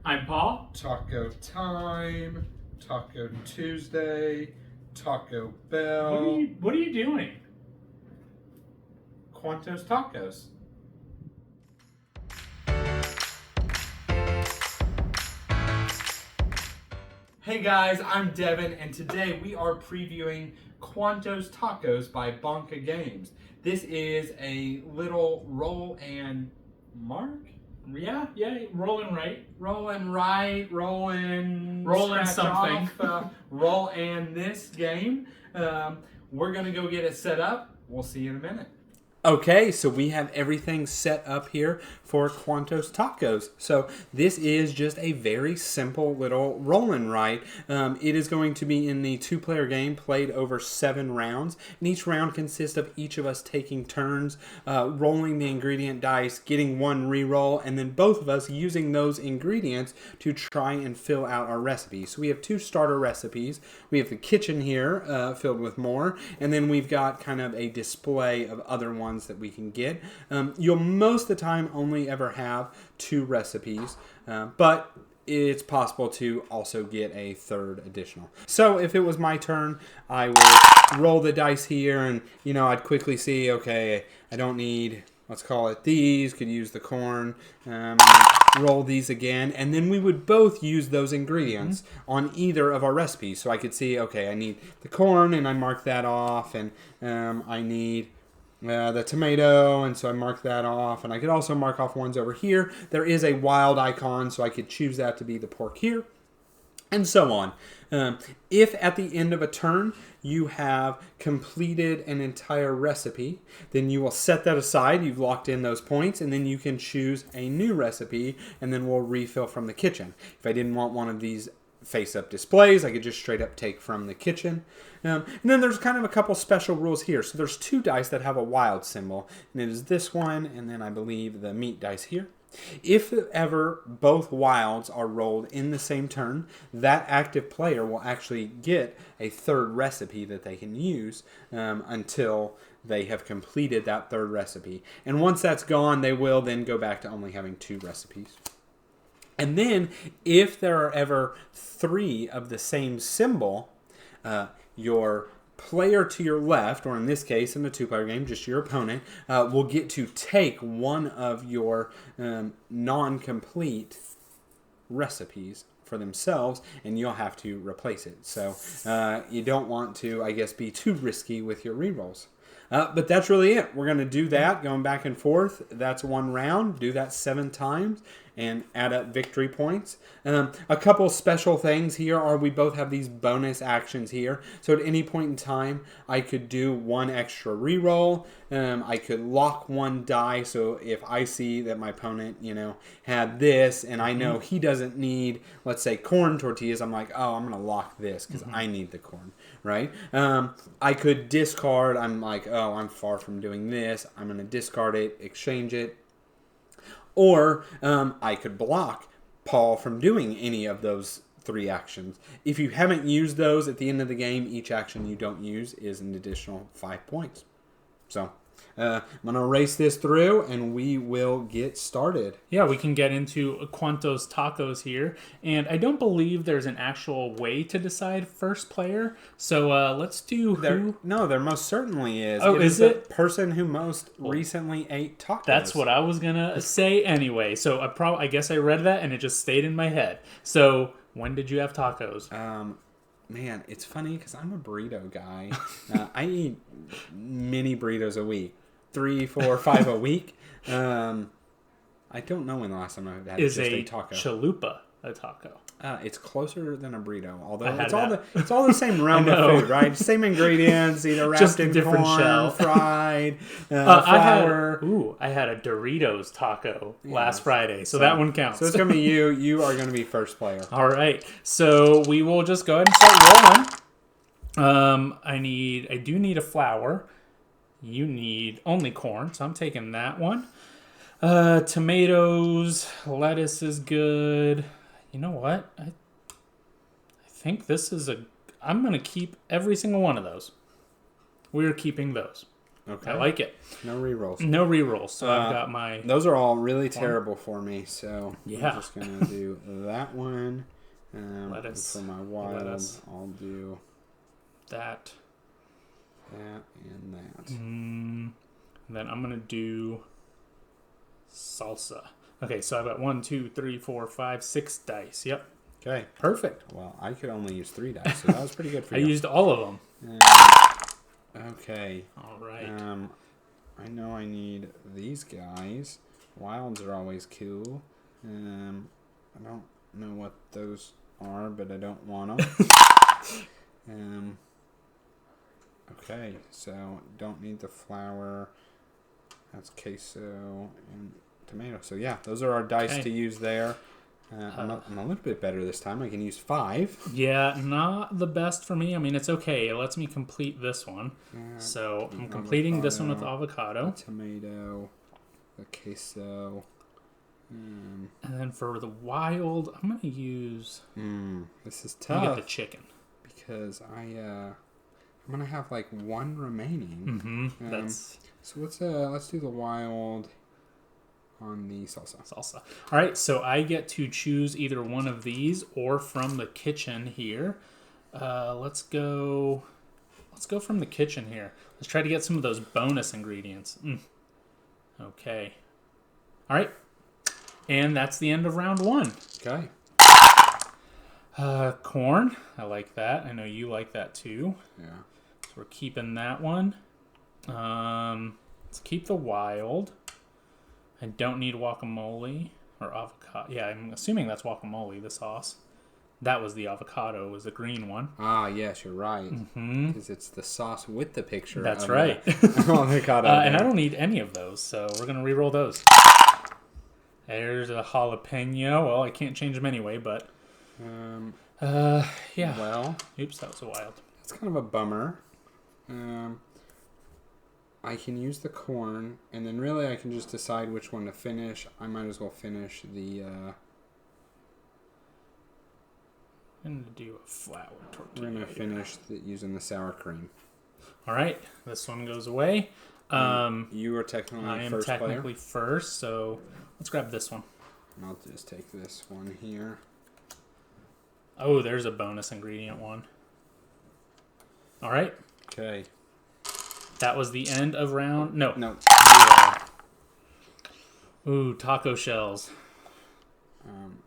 I'm Paul. Taco time, Taco Tuesday, Taco Bell. What are you doing? Cuántos Tacos. Hey guys, I'm Devin, and today we are previewing Cuántos Tacos by Bonka Games. This is a little roll and mark? Yeah, rolling right. Rolling right, rolling something. Roll and this game. We're going to go get it set up. We'll see you in a minute. Okay, so we have everything set up here for Cuántos Tacos. So this is just a very simple little roll and write. It is going to be in the two-player game played over 7 rounds. And each round consists of each of us taking turns, rolling the ingredient dice, getting one re-roll, and then both of us using those ingredients to try and fill out our recipes. So we have 2 starter recipes. We have the kitchen here filled with more, and then we've got kind of a display of other ones that we can get. You'll most of the time only ever have 2 recipes, but it's possible to also get a third additional. So if it was my turn, I would roll the dice here, and I'd quickly see, okay, I don't need, let's call it these, could use the corn, roll these again, and then we would both use those ingredients on either of our recipes. So I could see, okay, I need the corn, and I mark that off, and I need the tomato, and so I mark that off, and I could also mark off ones over here. There is a wild icon, so I could choose that to be the pork here, and so on. If at the end of a turn you have completed an entire recipe, then you will set that aside. You've locked in those points, and then you can choose a new recipe, and then we'll refill from the kitchen. If I didn't want one of these face-up displays, I could just straight up take from the kitchen. And then there's kind of a couple special rules here. So there's 2 dice that have a wild symbol, and it is this one, and then I believe the meat dice here. If ever both wilds are rolled in the same turn, that active player will actually get a third recipe that they can use until they have completed that third recipe. And once that's gone, they will then go back to only having 2 recipes. And then, if there are ever 3 of the same symbol, your player to your left, or in this case, in the 2-player game, just your opponent, will get to take one of your non-complete recipes for themselves, and you'll have to replace it. So you don't want to, I guess, be too risky with your rerolls. But that's really it. We're going to do that, going back and forth. That's 1 round. Do that 7 times and add up victory points. A couple special things here are we both have these bonus actions here. So at any point in time, I could do 1 extra reroll. I could lock 1 die. So if I see that my opponent, had this, and I know he doesn't need, let's say, corn tortillas, I'm like, oh, I'm going to lock this because I need the corn, right? I could discard. I'm like, oh, I'm far from doing this. I'm going to discard it, exchange it. Or I could block Paul from doing any of those 3 actions. If you haven't used those at the end of the game, each action you don't use is an additional 5 points. So I'm going to race this through, and we will get started. Yeah, we can get into Cuántos Tacos here. And I don't believe there's an actual way to decide first player. So let's do who... No, there most certainly is. Oh, is it? The person who most recently ate tacos. That's what I was going to say anyway. So I guess I read that, and it just stayed in my head. So when did you have tacos? Man, it's funny because I'm a burrito guy. I eat mini burritos a week. 3, 4, 5 a week. I don't know when the last time I've had just a taco. Is a chalupa a taco? It's closer than a burrito, although it's all the same realm of food, right? Same ingredients, either wrapped just in different corn, shell. fried, flour. I had a Doritos taco last Friday, so that one counts. So it's gonna be you. You are gonna be first player. All right, so we will just go ahead and start rolling. I do need a flour. You need only corn, so I'm taking that one. Tomatoes, lettuce is good. You know what? I think this is I'm going to keep every single one of those. We're keeping those. Okay. I like it. No rerolls. No rerolls. So I've got my... Those are all really terrible for me. So yeah. I'm just going to do that one. Lettuce. For my wild, I'll do that. That and that. And then I'm going to do salsa. Okay, so I've got 1, 2, 3, 4, 5, 6 dice. Yep. Okay. Perfect. Well, I could only use 3 dice, so that was pretty good for you. I used all of them. Okay. All right. I know I need these guys. Wilds are always cool. I don't know what those are, but I don't want them. Okay, so don't need the flour. That's queso and tomato. So yeah, those are our dice to use there. I'm a little bit better this time. I can use 5. Yeah, not the best for me. I mean, it's okay. It lets me complete this one. So I'm completing this one with avocado. The tomato, the queso. And then for the wild, I'm going to use... this is tough. You get the chicken. Because I'm going to have like 1 remaining. So let's do the wild on the salsa. All right, so I get to choose either one of these or from the kitchen here. Let's go from the kitchen here. Let's try to get some of those bonus ingredients. Okay. All right. And that's the end of round 1. Okay. Corn. I like that. I know you like that too. Yeah. So we're keeping that one. Let's keep the wild. I don't need guacamole or avocado. Yeah, I'm assuming that's guacamole, the sauce. That was the avocado, was the green one. Ah, yes, you're right. Because it's the sauce with the picture. That's right. Avocado. And I don't need any of those, so we're going to re-roll those. There's a jalapeno. Well, I can't change them anyway, but... yeah. Well... Oops, that was a wild. That's kind of a bummer. I can use the corn, and then really I can just decide which one to finish. I might as well finish the... I'm going to do a flour tortilla. We're going to finish using the sour cream. All right, this one goes away. You are technically I am first technically player. first, so let's grab this one. And I'll just take this one here. Oh, there's a bonus ingredient one. All right. Okay. That was the end of round... No. Yeah. Ooh, taco shells.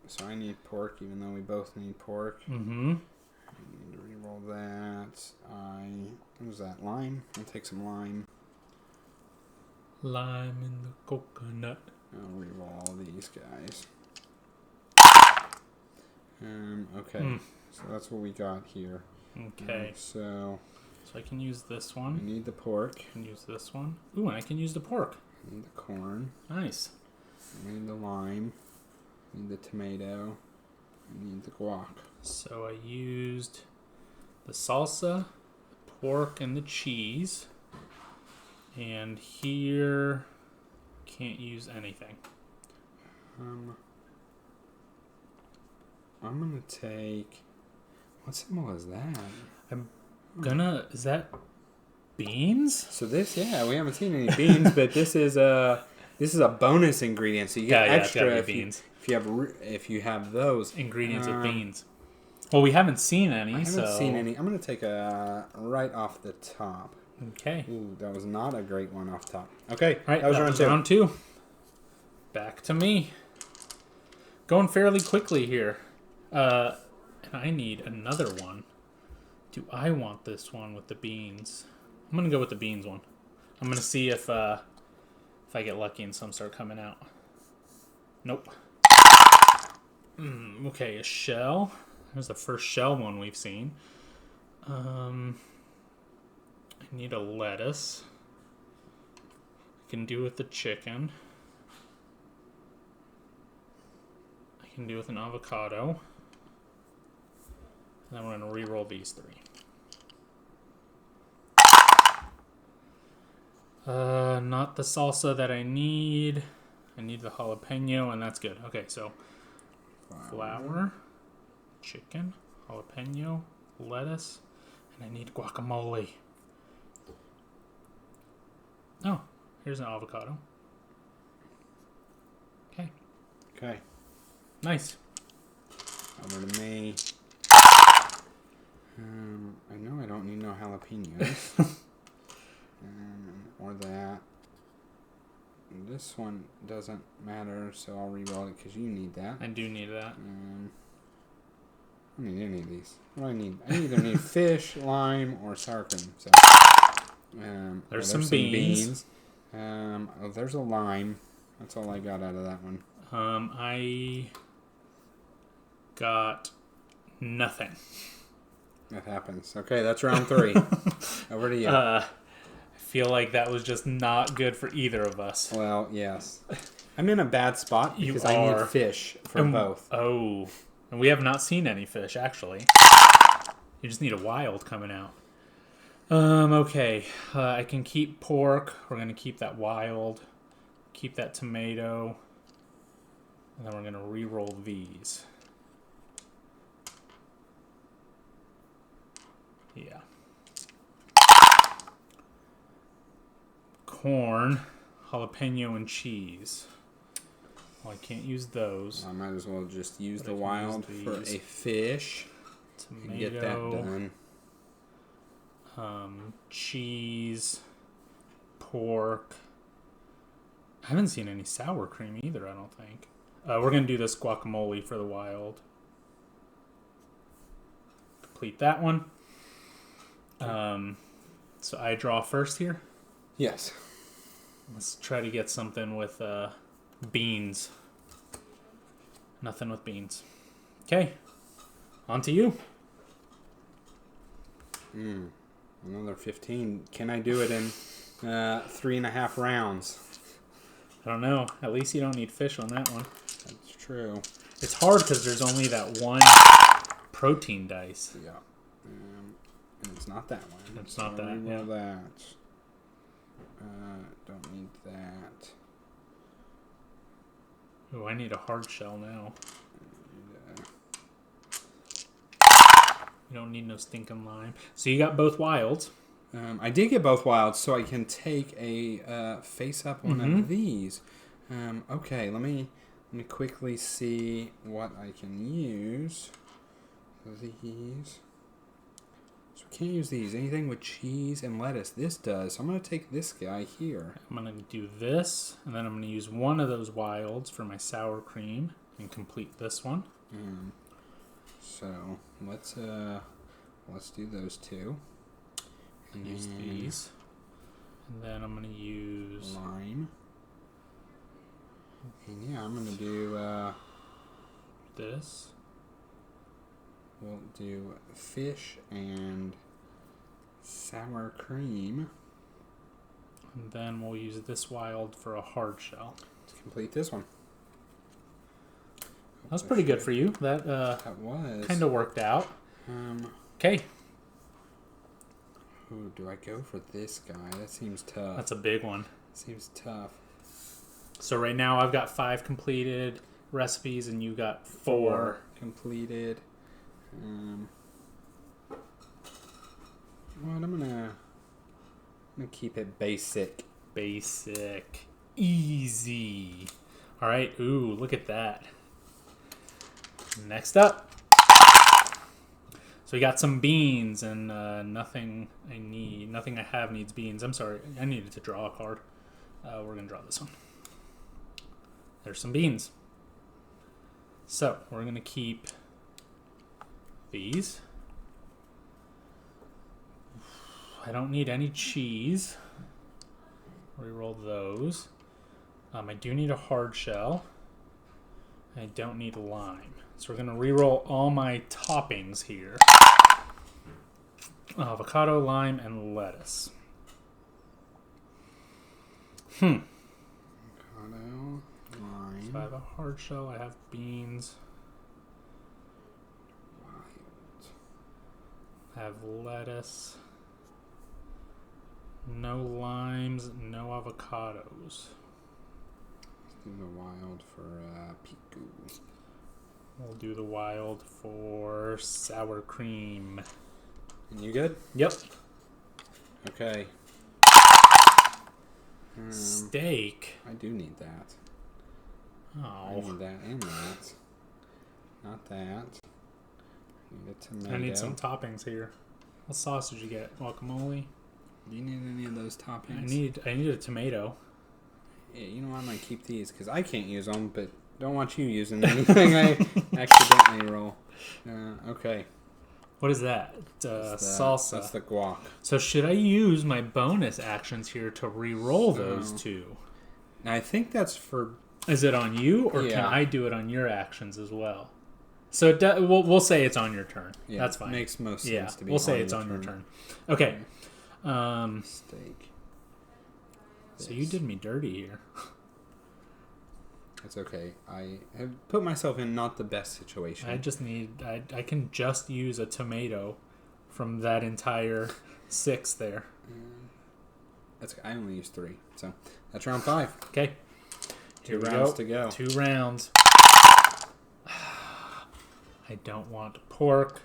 So I need pork, even though we both need pork. I need to re-roll that. What was that? Lime? I'll take some lime. Lime in the coconut. I'll re-roll all these guys. Okay. So that's what we got here. Okay. So I can use this one. I need the pork. I can use this one. Ooh, and I can use the pork. I need the corn. Nice. I need the lime. I need the tomato. I need the guac. So I used the salsa, the pork, and the cheese. And here, can't use anything. I'm gonna take... What symbol is that? Is that beans? So this, we haven't seen any beans, but this is a bonus ingredient. So you get extra if beans. If you have those Ingredients with beans. Well, we haven't seen any. I haven't seen any. I'm gonna take a right off the top. Okay. Ooh, that was not a great one off top. Okay. All right. That was round 2. Back to me. Going fairly quickly here. And I need another one. Do I want this one with the beans? I'm going to go with the beans one. I'm going to see if I get lucky and some start coming out. Nope. Okay, a shell. There's the first shell one we've seen. I need a lettuce. I can do with the chicken. I can do with an avocado. And then we're going to re-roll these 3. Not the salsa that I need. I need the jalapeno, and that's good. Okay, so flour, chicken, jalapeno, lettuce, and I need guacamole. Here's an avocado. Okay. Okay. Nice. Over to me. I know I don't need no jalapenos. Or that. This one doesn't matter, so I'll re-roll it because you need that. I do need that. I don't need any of these. What do I need? I either need fish, lime, or sour cream. So, there's some beans. There's a lime. That's all I got out of that one. I got nothing. That happens. Okay, that's round 3. Over to you. I feel like that was just not good for either of us. Well, yes. I'm in a bad spot because I need fish for both. Oh. And we have not seen any fish, actually. You just need a wild coming out. Okay. I can keep pork. We're going to keep that wild. Keep that tomato. And then we're going to re-roll these. Yeah. Corn, jalapeno, and cheese. Well, I can't use those. I might as well just use the wild for a fish. Tomato. And get that done. Cheese. Pork. I haven't seen any sour cream either, I don't think. We're going to do this guacamole for the wild. Complete that one. So I draw first here. Yes. Let's try to get something with beans. Nothing with beans. Okay. On to you. Another 15. Can I do it in 3.5 rounds? I don't know. At least you don't need fish on that one. That's true. It's hard because there's only that one protein dice. Yeah. And it's not that one. It's not that. Yeah. That. Don't need that. Oh, I need a hard shell now. You don't need no stinking lime. So you got both wilds. I did get both wilds, so I can take a face-up one of these. Okay, let me quickly see what I can use. These. So we can't use these. Anything with cheese and lettuce. This does. So I'm going to take this guy here. I'm going to do this, and then I'm going to use one of those wilds for my sour cream and complete this one. So let's do those two. And use these. And then I'm going to use lime. And yeah, I'm going to do this. We'll do fish and sour cream. And then we'll use this wild for a hard shell. To complete this one. That was pretty good for you. That was kind of worked out. Okay. Ooh, do I go for this guy? That seems tough. That's a big one. Seems tough. So right now I've got 5 completed recipes and you got 4 completed. Well, I'm gonna keep it basic. Basic. Easy. All right. Ooh, look at that. Next up. So we got some beans and nothing I need. Nothing I have needs beans. I'm sorry. I needed to draw a card. We're going to draw this one. There's some beans. So we're going to keep these. I don't need any cheese. Reroll those. I do need a hard shell. I don't need lime. So we're going to re-roll all my toppings here. Avocado, lime, and lettuce. Avocado, lime. So I have a hard shell. I have beans. Wild. I have lettuce. No limes, no avocados. Let's do the wild for piku. We'll do the wild for sour cream. And you good? Yep. Okay. Steak. I do need that. Oh. I need that and that. Not that. I need a tomato. I need some toppings here. What sauce did you get? Guacamole? Do you need any of those toppings? I need a tomato. Yeah, you know, I might keep these because I can't use them, but don't want you using anything I accidentally roll. Okay. What is that? Salsa. That's the guac. So should I use my bonus actions here to re-roll those two? Now, I think that's for... Is it on you, or can I do it on your actions as well? So we'll say it's on your turn. Yeah, that's fine. Makes most sense to be. We'll say it's on your turn. Okay. Steak. So you did me dirty here. It's okay. I have put myself in not the best situation. I can just use a tomato from that entire 6 there. I only used 3, so that's round 5. Okay. 2 rounds to go. 2 rounds. I don't want pork.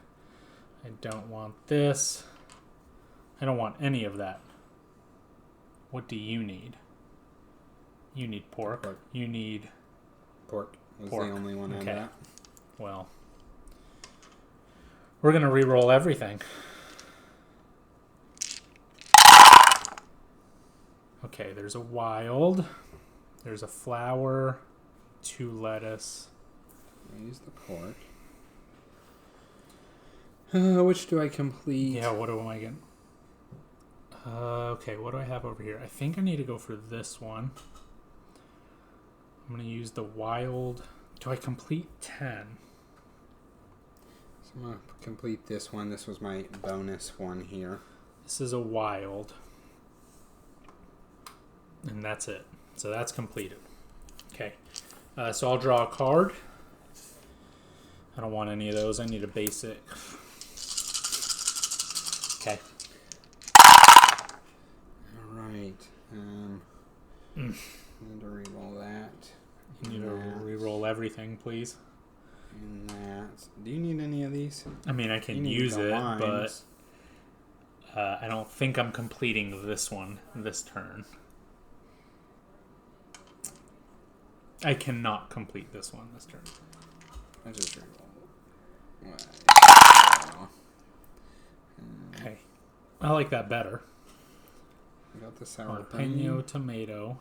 I don't want this. I don't want any of that. What do you need? You need pork. You need... Pork was the only one on that. Well, we're going to re-roll everything. Okay, there's a wild. There's a flower. 2 lettuce. Use the pork. Which do I complete? Yeah, what am I getting? Okay, what do I have over here? I think I need to go for this one. I'm going to use the wild. Do I complete 10? So I'm going to complete this one. This was my bonus one here. This is a wild. And that's it. So that's completed. Okay. So I'll draw a card. I don't want any of those. I need a basic. Okay. All right. I need to re-roll that. You need to re-roll everything, please. And that. Do you need any of these? I mean, I can use it, but I don't think I'm completing this one this turn. I cannot complete this one this turn. I just re-roll. Okay. I like that better. I got the sour cream. Jalapeno tomato.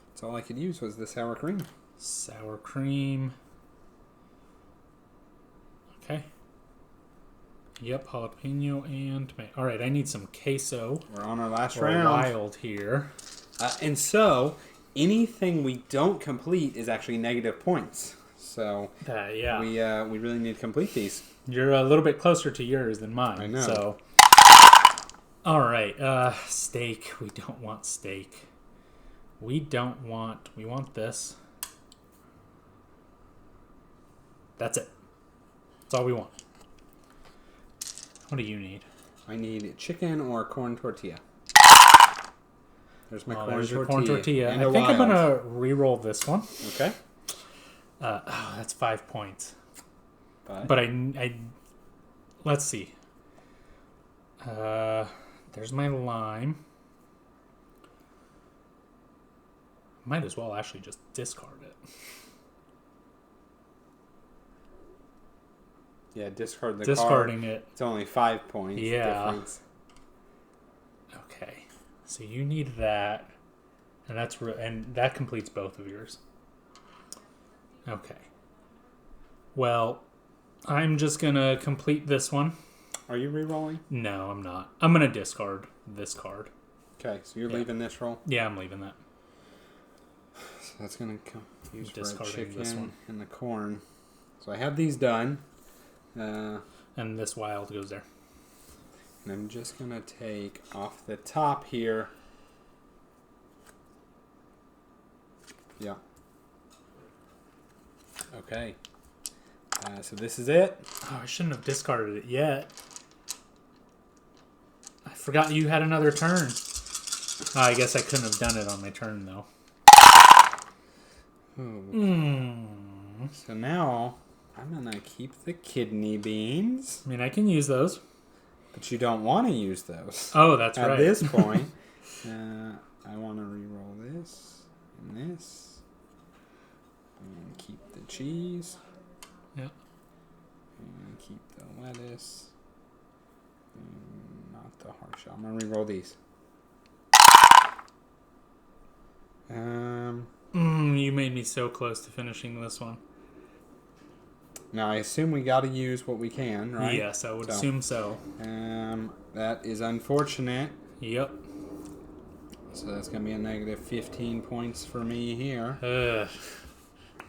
That's all I could use was the sour cream. Sour cream. Okay. Yep, jalapeno and tomato. All right, I need some queso. We're on our last round. Wild here. And so, anything we don't complete is actually negative points. So, yeah. we really need to complete these. You're a little bit closer to yours than mine. I know. So, all right, steak. We don't want steak. We want this. That's it. That's all we want. What do you need? I need chicken or corn tortilla. There's my corn tortilla. I think I'm going to re-roll this one. Okay. That's 5 points. But I let's see. There's my lime. Might as well actually just discard it. Yeah, discard the Discarding card. it. It's only 5 points difference. Okay. So you need that. And and that completes both of yours. Okay. Well, I'm just going to complete this one. Are you re-rolling? No, I'm not. I'm going to discard this card. Okay, so you're leaving this roll? Yeah, I'm leaving that. So that's going to come use for Discarding chicken this one. and the corn. So I have these done. And this wild goes there. And I'm just going to take off the top here. Yeah. Okay. So this is it. Oh, I shouldn't have discarded it yet. I forgot you had another turn. Oh, I guess I couldn't have done it on my turn, though. So now I'm going to keep the kidney beans. I mean, I can use those. But you don't want to use those. Oh, that's right. At this point, I want to re-roll this and this. And keep the cheese. Yep. And keep the lettuce. And not the hard shell. I'm going to re-roll these. You made me so close to finishing this one. Now, I assume we got to use what we can, right? Yes, I would assume so. That is unfortunate. Yep. So that's going to be a negative 15 points for me here. Ugh.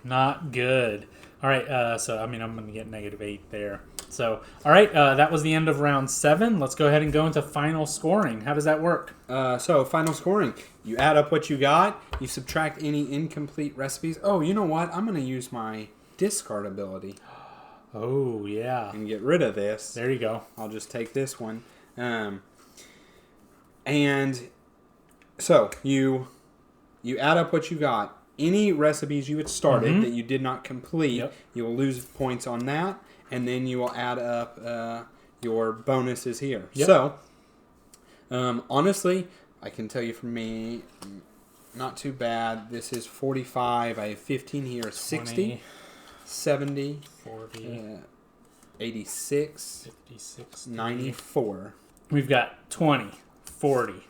Not good. All right, so, I mean, I'm going to get negative 8 there. So, all right, that was the end of round 7. Let's go ahead and go into final scoring. How does that work? So, final scoring. You add up what you got. You subtract any incomplete recipes. Oh, you know what? I'm going to use my discard ability. Oh, yeah. And get rid of this. There you go. I'll just take this one. And so, you add up what you got. Any recipes you had started that you did not complete, you will lose points on that. And then you will add up your bonuses here. Yep. So, honestly, I can tell you for me, not too bad. This is 45. I have 15 here. 60, 70, 40, 86, 56, 94. We've got 20, 40,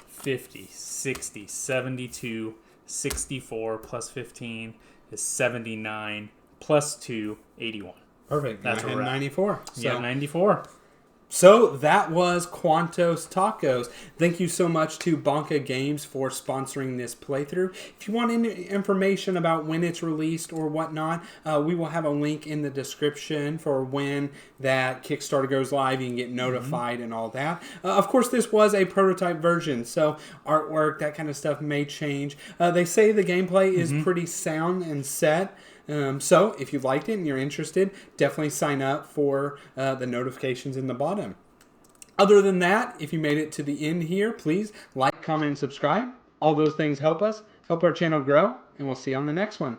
50, 60, 72, 64 plus 15 is 79 plus 2, 81. Perfect. That's I had a wrap. 94. So. Yeah, 94. So that was Cuántos Tacos. Thank you so much to Bonka Games for sponsoring this playthrough. If you want any information about when it's released or whatnot, we will have a link in the description for when that Kickstarter goes live. You can get notified and all that. Of course, this was a prototype version, so artwork, that kind of stuff may change. They say the gameplay is pretty sound and set. So, if you liked it and you're interested, definitely sign up for the notifications in the bottom. Other than that, if you made it to the end here, please like, comment, and subscribe. All those things help us, help our channel grow, and we'll see you on the next one.